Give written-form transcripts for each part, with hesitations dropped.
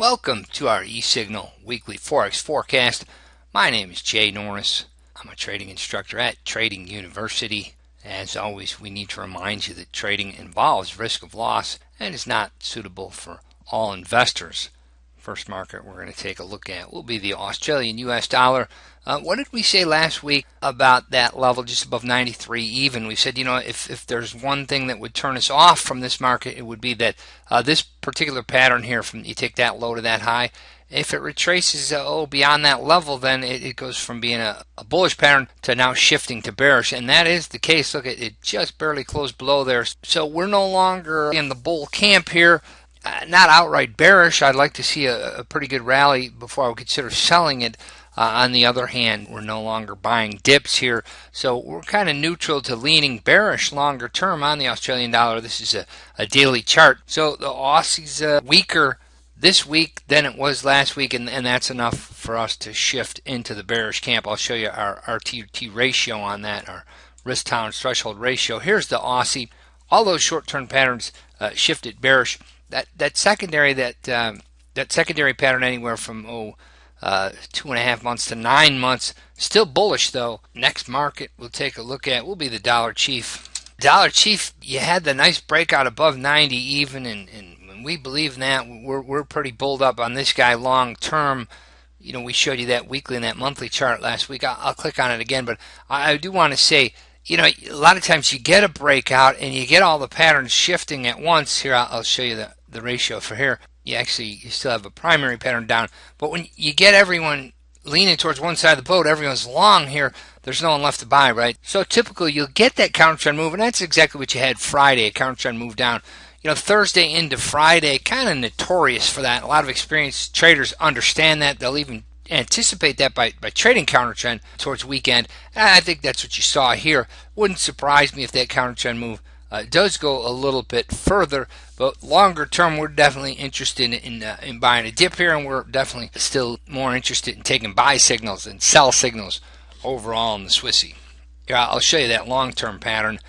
Welcome to our eSignal weekly Forex forecast. My name is Jay Norris. I'm a trading instructor at Trading University. As always, we need to remind you that trading involves risk of loss and is not suitable for all investors. First market we're going to take a look at will be the Australian US dollar. What did we say last week about that level just above 93 even? We said, if there's one thing that would turn us off from this market, it would be that this particular pattern here, from you take that low to that high, if it retraces beyond that level, then it goes from being a bullish pattern to now shifting to bearish, and that is the case. Look, it just barely closed below there, so we're no longer in the bull camp here. Not outright bearish. I'd like to see a pretty good rally before I would consider selling it. On the other hand, we're no longer buying dips here, so we're kind of neutral to leaning bearish longer term on the Australian dollar. This is a daily chart, so the Aussie's weaker this week than it was last week, and that's enough for us to shift into the bearish camp. I'll show you our RTT ratio on that, our risk tolerance threshold ratio. Here's the Aussie. All those short-term patterns shifted bearish. That secondary pattern anywhere from 2.5 months to 9 months, still bullish though. Next market we'll take a look at will be the Dollar Chief. Dollar Chief, you had the nice breakout above 90 even, and we believe in that. We're pretty bulled up on this guy long term. We showed you that weekly and that monthly chart last week. I'll click on it again, but I do want to say, a lot of times you get a breakout and you get all the patterns shifting at once. Here, I'll show you the ratio for here. You still have a primary pattern down, but when you get everyone leaning towards one side of the boat, everyone's long here, there's no one left to buy, right? So typically you'll get that counter trend move, and that's exactly what you had Friday, a counter trend move down. Thursday into Friday, kind of notorious for that. A lot of experienced traders understand that. They'll even anticipate that by trading counter trend towards weekend. And I think that's what you saw here. Wouldn't surprise me if that counter trend move does go a little bit further, but longer term we're definitely interested in buying a dip here, and we're definitely still more interested in taking buy signals and sell signals overall in the Swissy. Here, I'll show you that long-term pattern,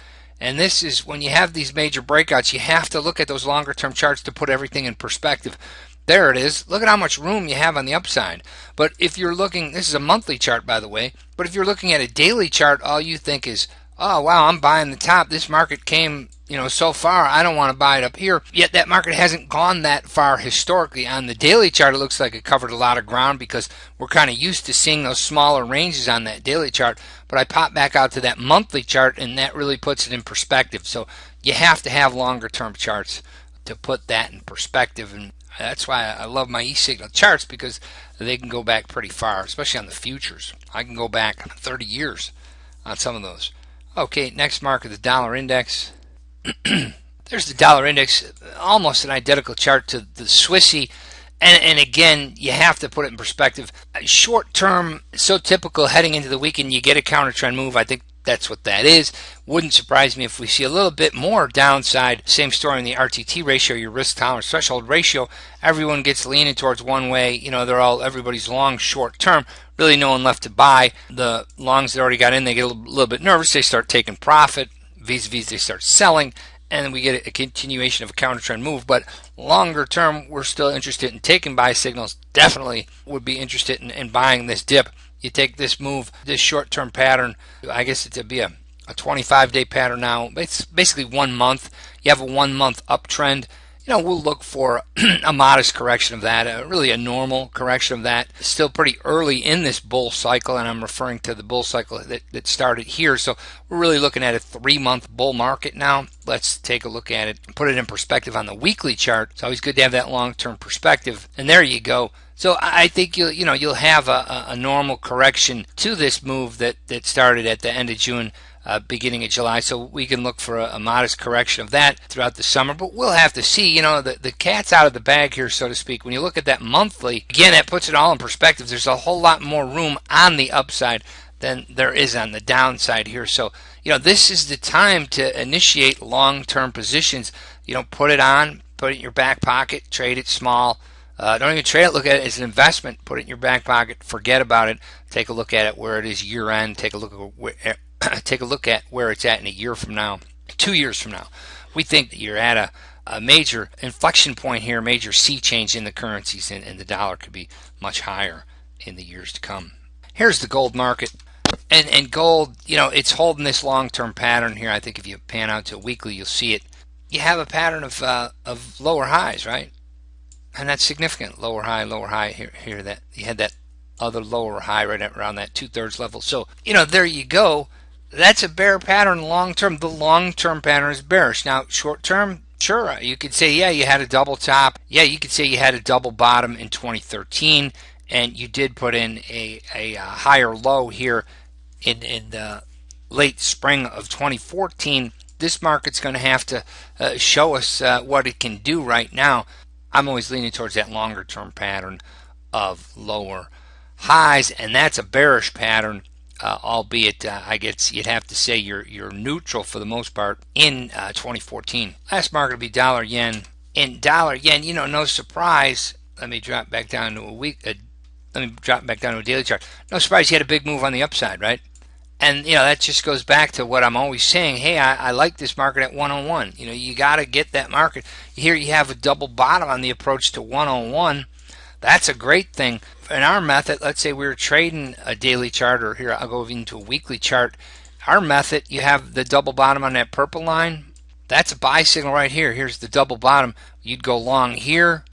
and this is when you have these major breakouts, you have to look at those longer-term charts to put everything in perspective. There it is. Look at how much room you have on the upside. But if you're looking, this is a monthly chart by the way, but if you're looking at a daily chart, all you think is, oh wow, I'm buying the top. This market came so far, I don't want to buy it up here. Yet that market hasn't gone that far historically. On the daily chart, it looks like it covered a lot of ground because we're kind of used to seeing those smaller ranges on that daily chart. But I pop back out to that monthly chart, and that really puts it in perspective. So you have to have longer term charts to put that in perspective, and that's why I love my eSignal charts, because they can go back pretty far, especially on the futures. I can go back 30 years on some of those. Okay, next market, the dollar index. There's the dollar index, almost an identical chart to the Swissy, and again, you have to put it in perspective. Short term, so typical heading into the weekend, you get a counter trend move. I think that's what that is. Wouldn't surprise me if we see a little bit more downside. Same story in the RTT ratio, your risk tolerance threshold ratio. Everyone gets leaning towards one way. Everybody's long short term. Really no one left to buy. The longs that already got in, they get a little bit nervous. They start taking profit. Vis-a-vis, they start selling, and then we get a continuation of a counter trend move. But longer term, we're still interested in taking buy signals. Definitely would be interested in buying this dip. You take this move, this short-term pattern, I guess it would be a 25-day pattern now. It's basically 1 month. You have a 1 month uptrend. We'll look for a modest correction of that, really a normal correction of that. Still pretty early in this bull cycle, and I'm referring to the bull cycle that started here. So we're really looking at a 3-month bull market now. Let's take a look at it and put it in perspective on the weekly chart. It's always good to have that long-term perspective, and there you go. So I think you'll have a normal correction to this move that started at the end of June, beginning of July. So we can look for a modest correction of that throughout the summer. But we'll have to see. The cat's out of the bag here, so to speak. When you look at that monthly, again, that puts it all in perspective. There's a whole lot more room on the upside than there is on the downside here. So this is the time to initiate long-term positions. Put it on, put it in your back pocket, trade it small. Don't even trade it. Look at it as an investment. Put it in your back pocket. Forget about it. Take a look at it where it is year end. Take a look at where it's at in a year from now, 2 years from now. We think that you're at a major inflection point here, major sea change in the currencies, and the dollar could be much higher in the years to come. Here's the gold market. And gold, it's holding this long-term pattern here. I think if you pan out to weekly, you'll see it. You have a pattern of lower highs, right? And that's significant. Lower high here. That you had that other lower high right around that 2/3 level. So there you go. That's a bear pattern long term. The long-term pattern is bearish. Now, short term, sure, you could say, yeah, you had a double top. Yeah, you could say you had a double bottom in 2013, and you did put in a higher low here in the late spring of 2014. This market's going to have to show us what it can do right now. I'm always leaning towards that longer term pattern of lower highs, and that's a bearish pattern, albeit I guess you'd have to say you're neutral for the most part in 2014. Last market will be dollar yen. In dollar yen, no surprise. Let me drop back down to a daily chart. No surprise, you had a big move on the upside, right? And that just goes back to what I'm always saying. Hey, I like this market at 101. You got to get that market. Here you have a double bottom on the approach to 101. That's a great thing. In our method, let's say we were trading a daily chart, or here I'll go into a weekly chart. Our method, you have the double bottom on that purple line. That's a buy signal right here. Here's the double bottom. You'd go long here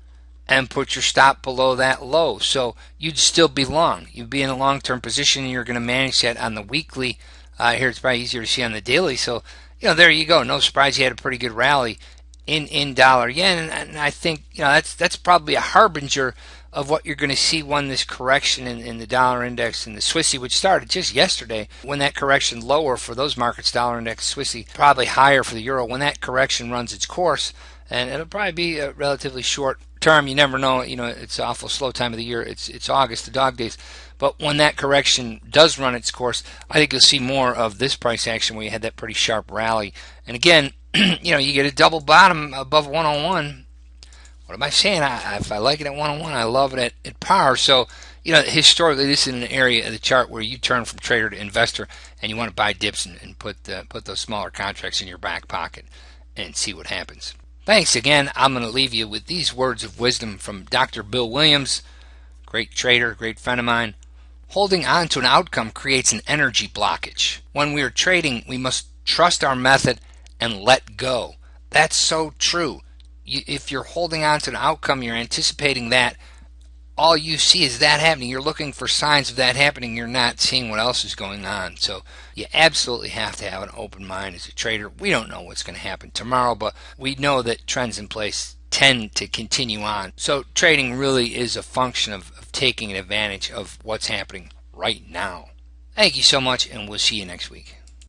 and put your stop below that low. So you'd still be long. You'd be in a long-term position, and you're going to manage that on the weekly. Here it's probably easier to see on the daily. So, there you go. No surprise you had a pretty good rally in dollar yen. And I think, that's probably a harbinger of what you're going to see when this correction in the dollar index and the Swissy, which started just yesterday, when that correction lower for those markets, dollar index, Swissy, probably higher for the euro, when that correction runs its course, and it'll probably be a relatively short term. You never know. It's an awful slow time of the year. It's August, the dog days. But when that correction does run its course, I think you'll see more of this price action where you had that pretty sharp rally. And again, you get a double bottom above 101. What am I saying? If I like it at 101, I love it at par. So, historically, this is an area of the chart where you turn from trader to investor, and you want to buy dips and put those smaller contracts in your back pocket and see what happens. Thanks again. I'm going to leave you with these words of wisdom from Dr. Bill Williams, great trader, great friend of mine. Holding on to an outcome creates an energy blockage. When we are trading, we must trust our method and let go. That's so true. If you're holding on to an outcome, you're anticipating that, all you see is that happening. You're looking for signs of that happening. You're not seeing what else is going on. So you absolutely have to have an open mind as a trader. We don't know what's going to happen tomorrow, but we know that trends in place tend to continue on. So trading really is a function of taking advantage of what's happening right now. Thank you so much, and we'll see you next week.